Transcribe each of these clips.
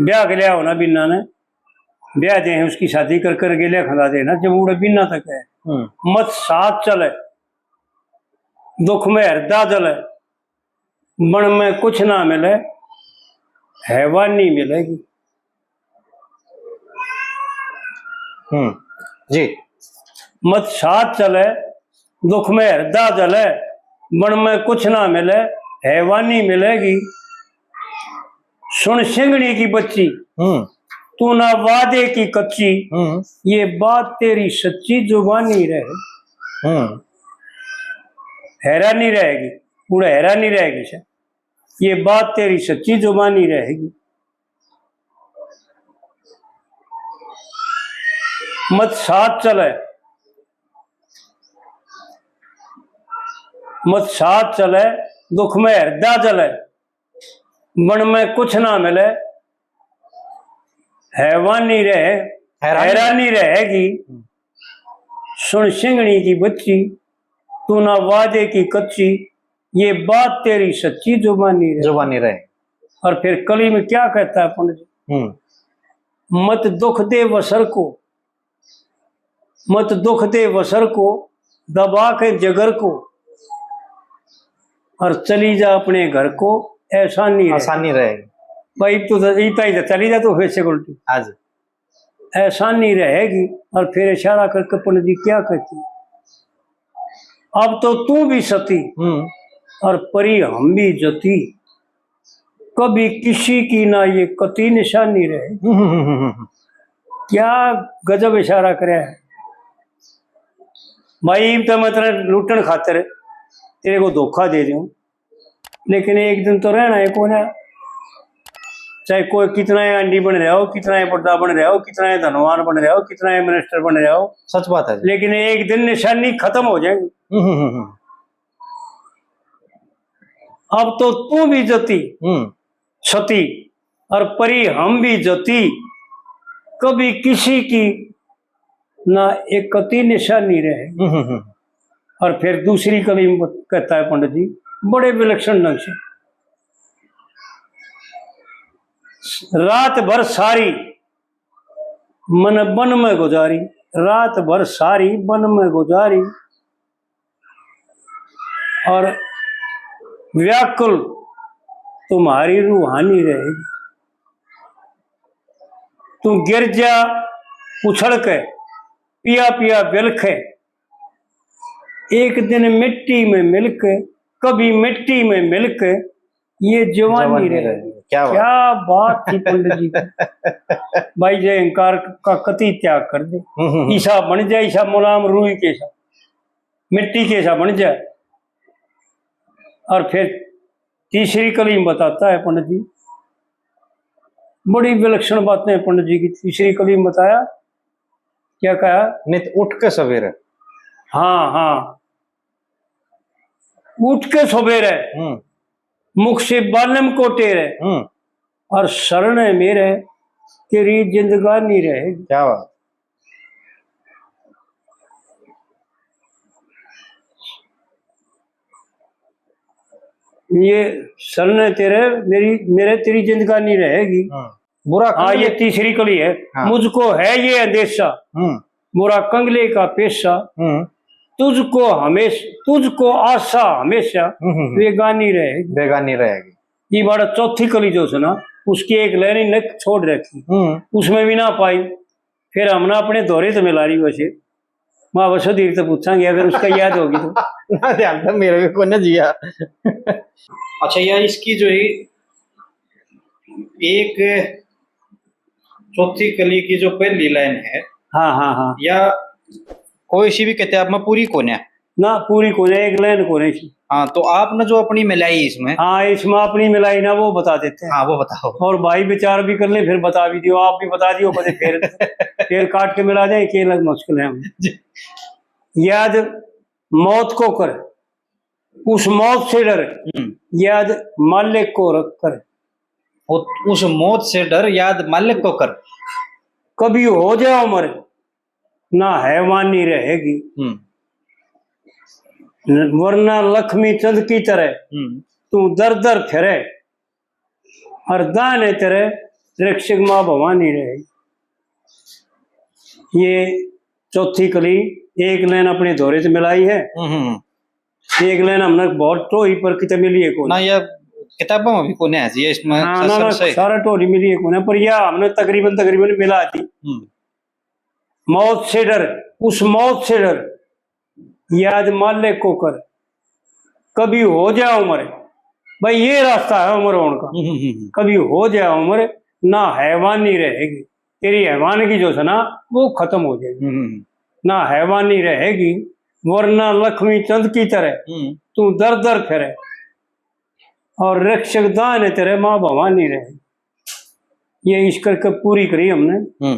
ब्याह के लिया होना बिन्ना ने ब्याह दे उसकी शादी कर कर के लिया खंदा देना जब उड़े बिन्ना तक है। मत साथ चले दुख में हृदय जले मन में कुछ ना मिले हैवान नहीं मिलेगी। जी। मत साथ चले दुख में हृदय जले मन में कुछ ना मिले हैवानी मिलेगी। सुन सिंगड़ी की बच्ची तू ना वादे की कच्ची ये बात तेरी सच्ची जुबानी रहे। हैरानी रहेगी पूरा हैरानी रहेगी सर ये बात तेरी सच्ची जुबानी रहेगी। मत साथ चले मत साथ चले दुख में हृदय जले मन में कुछ ना मिले हैवानी रहे हैरानी रहेगी। सुन सिंगड़ी की बच्ची तू ना वादे की कच्ची ये बात तेरी सच्ची जुबानी रहे। और फिर कली में क्या कहता है पंडित जी मत दुख दे वसर को मत दुख दे वसर को दबा के जगर को और चली जा अपने घर को आसानी रहेगी। भाई तू तो चली जा तो वैसे उल्टी आज आसानी रहेगी। और फिर इशारा करके पंडित जी क्या कहती अब तो तू भी सती और परी हम भी जती कभी किसी की ना ये कती निशानी रहे। क्या गजब इशारा करे है भाई तो मैं तेरे लूटन खातर तेरे को धोखा दे दूं लेकिन एक दिन तो रहना है कौन है चाहे कोई कितना है अंडी बन रहा हो कितना है पर्दा बन रहा हो कितना है धनवान बन रहा हो कितना है मिनिस्टर बन रहा हो सच बात है लेकिन एक दिन निशानी खत्म हो जाएगी। अब तो तू भी जती सती और परी हम भी जती कभी किसी की ना एक कती निशानी रहे। और फिर दूसरी कवि कहता है पंडित जी बड़े विलक्षण ढंग से रात भर सारी मन बन में गुजारी रात भर सारी बन में गुजारी और व्याकुल तुम्हारी रूहानी रहेगी। तू गिर जा उछल के पिया पिया बिलखे एक दिन मिट्टी में मिलके कभी मिट्टी में मिलके ये जवानी रहेगी। क्या बात थी पंडित जी भाई जय अहंकार का कति त्याग कर दे ईसा बन जाए ईसा मुलाम रूई के सा मिट्टी के सा बन जाए। और फिर तीसरी कली में बताता है पंडित जी बड़ी विलक्षण बातें पंडित जी की तीसरी कली में बताया क्या कहा नित उठ के सवेरे हाँ उठ के सवेरे मुख से बालम को टेरे और शरण मेरे तेरी जिंदगानी रहेगी। क्या बात ये शरण तेरे मेरे तेरी जिंदगानी रहेगी। बुरा हाँ ये तीसरी कली है। हाँ। मुझको है ये अंदेशा बुरा कंगले का पेशा तुझको आशा हमेशा बेगानी रहेगी। ये बड़ा चौथी कली जो सुना उसकी एक लाइन ने छोड़ रखी उसमें भी ना पाई फिर हमने अपने दौरे तो मिला रही वैसे माँ वसो धीरे तो पूछांगे अगर उसका याद होगी तो ध्यान था मेरे को न जिया। अच्छा यार इसकी जो है एक चौथी कली की जो पहली लाइन है हाँ या कोई सी भी किताब में पूरी कोने ना पूरी कोने एक लाइन कोने की। हाँ तो आपने जो अपनी मिलाई इसमें हाँ इसमें अपनी मिलाई ना वो बता देते हैं। हाँ वो बताओ और भाई विचार भी कर ले फिर बता भी दियो आप भी बता दियो फिर काट के मिला जाए कि अलग मुश्किल है हमें। याद मौत को कर उस मौत से डर याद मालिक को रख कर उस मौत से डर याद मालिक को कर कभी हो जाए उम्र ना हैवानी रहेगी वरना लक्ष्मी चंद की तरह तू दर दर फिरे और दाने तेरे रक्षक माँ भवानी रहेगी। ये चौथी कली एक लाइन अपने धोरे से मिलाई है, एक लाइन हमने बहुत टोही पर कितने मिली है को ना ये किताबों में भी कोने है जी इसमें हाँ ना सही। सारा टोरी मिली है कोने पर, यह हमने तकरीबन तकरीबन मिला दी। मौत से डर, उस मौत से डर याद माले को कर, कभी हो जाए उम्र, भाई ये रास्ता है उम्र होने का, कभी हो जाए उम्र ना हैवानी रहेगी, तेरी हैवानगी जो है ना वो खत्म हो जाएगी, ना हैवानी रहेगी, वरना लक्ष्मी चंद की तरह तू दर दर फिरे, और रक्षक दान तेरे माँ भवानी रहेगी। ये इस करके पूरी करी हमने।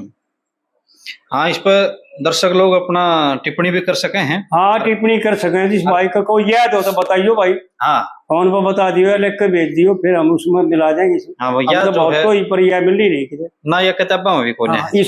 हाँ, इस पर दर्शक लोग अपना टिप्पणी भी कर सके हैं। हाँ टिप्पणी कर सके, जिस भाई का कोई याद हो तो बताइयो भाई, हाँ फोन पर बता दियो, लिख के भेज दियो, फिर हम उसमें मिला देंगे। हाँ, वो याद तो जो है पर यह मिल ही नहीं किधर ना, ये किताबों में भी कोने है।